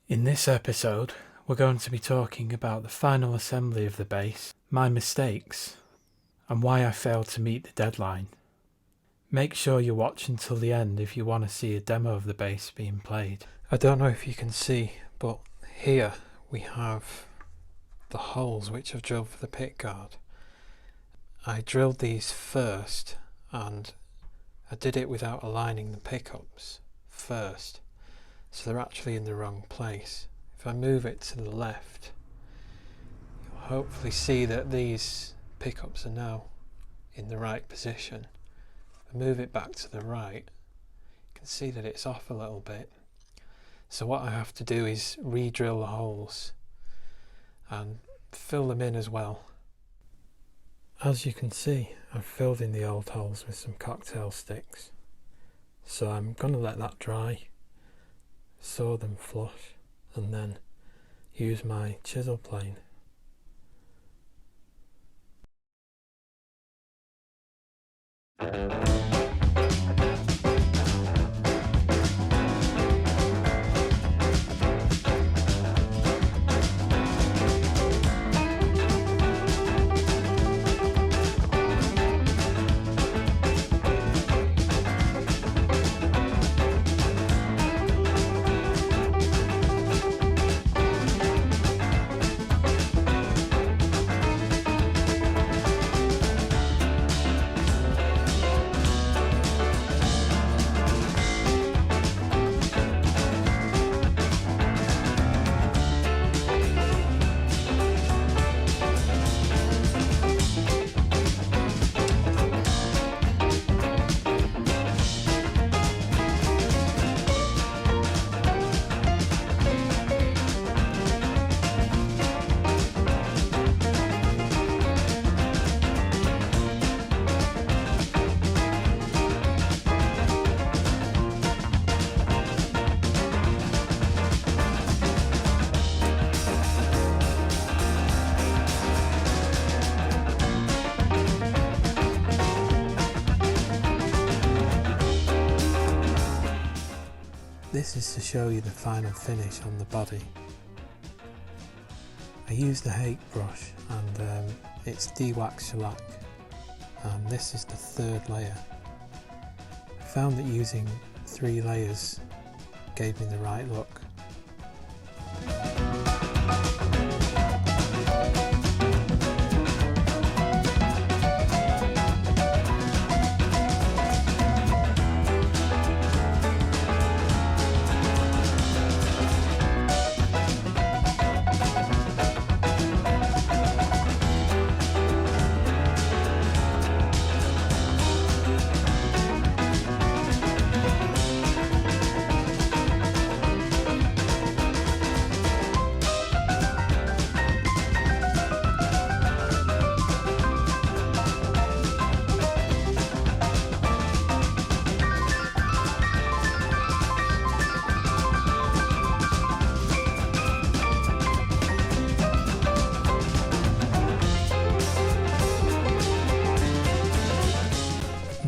In this episode, we're going to be talking about the final assembly of the bass, my mistakes, and why I failed to meet the deadline. Make sure you watch until the end if you want to see a demo of the bass being played. I don't know if you can see, but here we have the holes which I've drilled for the pickguard. I drilled these first, and I did it without aligning the pickups first, so they're actually in the wrong place. If I move it to the left, you'll hopefully see that these pickups are now in the right position. If I move it back to the right, you can see that it's off a little bit. So what I have to do is re-drill the holes and fill them in as well. As you can see, I've filled in the old holes with some cocktail sticks. So I'm going to let that dry, saw them flush, and then use my chisel plane. This is to show you the final finish on the body. I used the hake brush and it's de-wax shellac, and this is the third layer. I found that using 3 layers gave me the right look.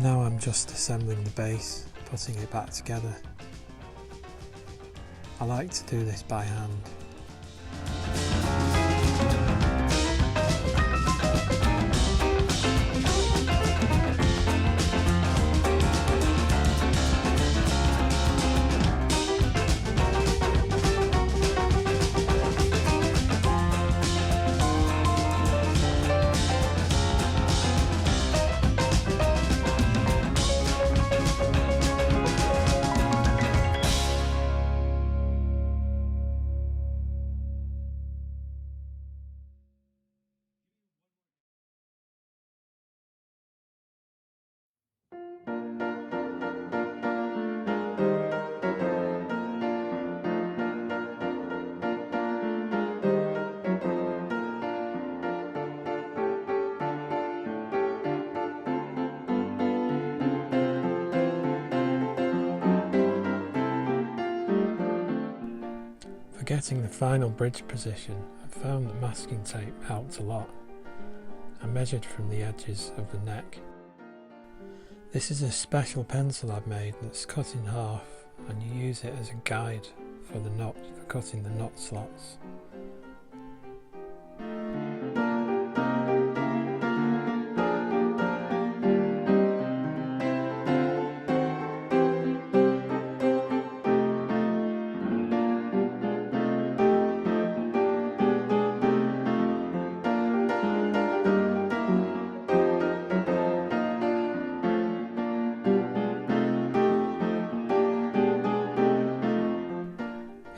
Now I'm just assembling the bass, putting it back together. I like to do this by hand. For getting the final bridge position, I found that masking tape helped a lot. I measured from the edges of the neck. This is a special pencil I've made that's cut in half, and you use it as a guide for cutting the nut slots.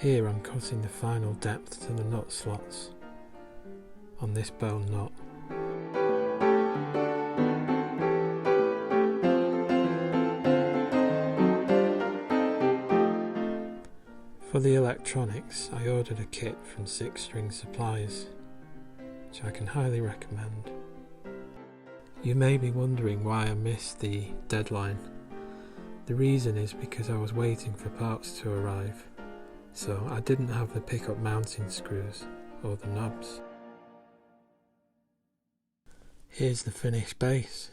Here I'm cutting the final depth to the nut slots on this bone nut. For the electronics, I ordered a kit from 6 String Supplies, which I can highly recommend. You may be wondering why I missed the deadline. The reason is because I was waiting for parts to arrive. So I didn't have the pickup mounting screws or the knobs. Here's the finished bass.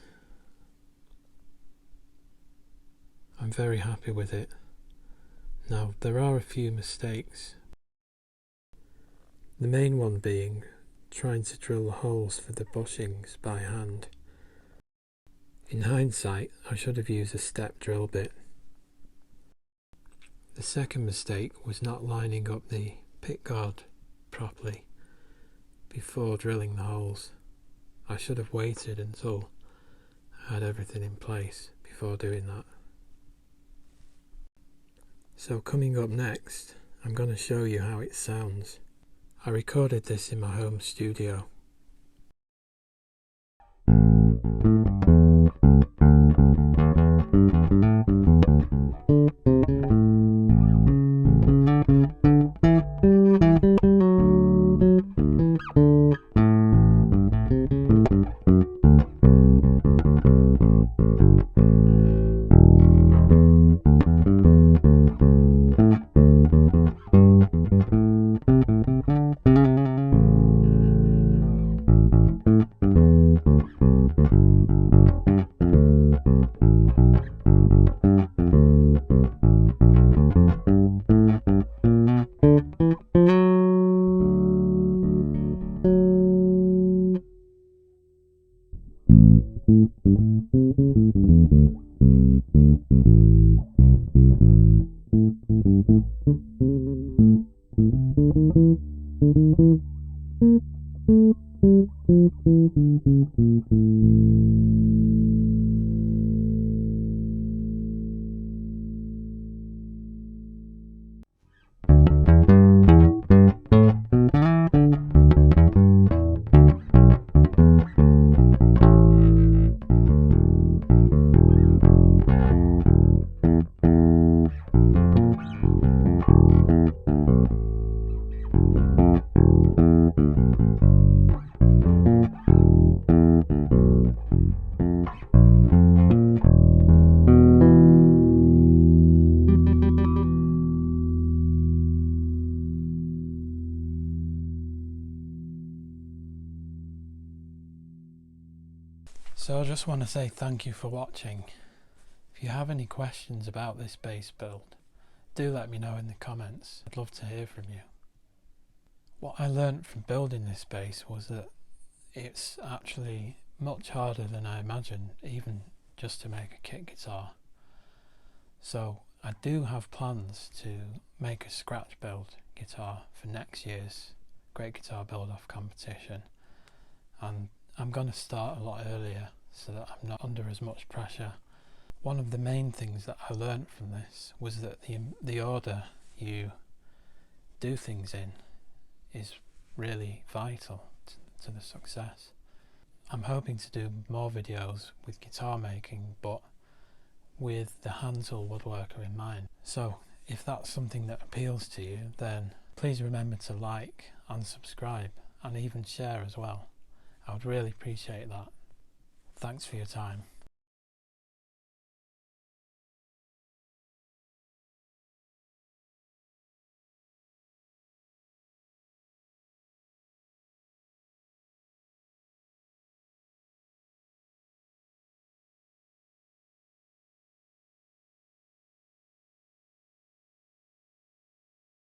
I'm very happy with it. Now there are a few mistakes. The main one being trying to drill the holes for the bushings by hand. In hindsight, I should have used a step drill bit. The second mistake was not lining up the pickguard properly before drilling the holes. I should have waited until I had everything in place before doing that. So coming up next, I'm going to show you how it sounds. I recorded this in my home studio. So I just want to say thank you for watching. If you have any questions about this bass build, do let me know in the comments. I'd love to hear from you. What I learnt from building this bass was that it's actually much harder than I imagined, even just to make a kit guitar. So I do have plans to make a scratch build guitar for next year's Great Guitar Build-Off competition, and I'm going to start a lot earlier so that I'm not under as much pressure. One of the main things that I learned from this was that the order you do things in is really vital to the success. I'm hoping to do more videos with guitar making, but with the hand tool woodworker in mind. So if that's something that appeals to you, then please remember to like and subscribe and even share as well. I would really appreciate that. Thanks for your time.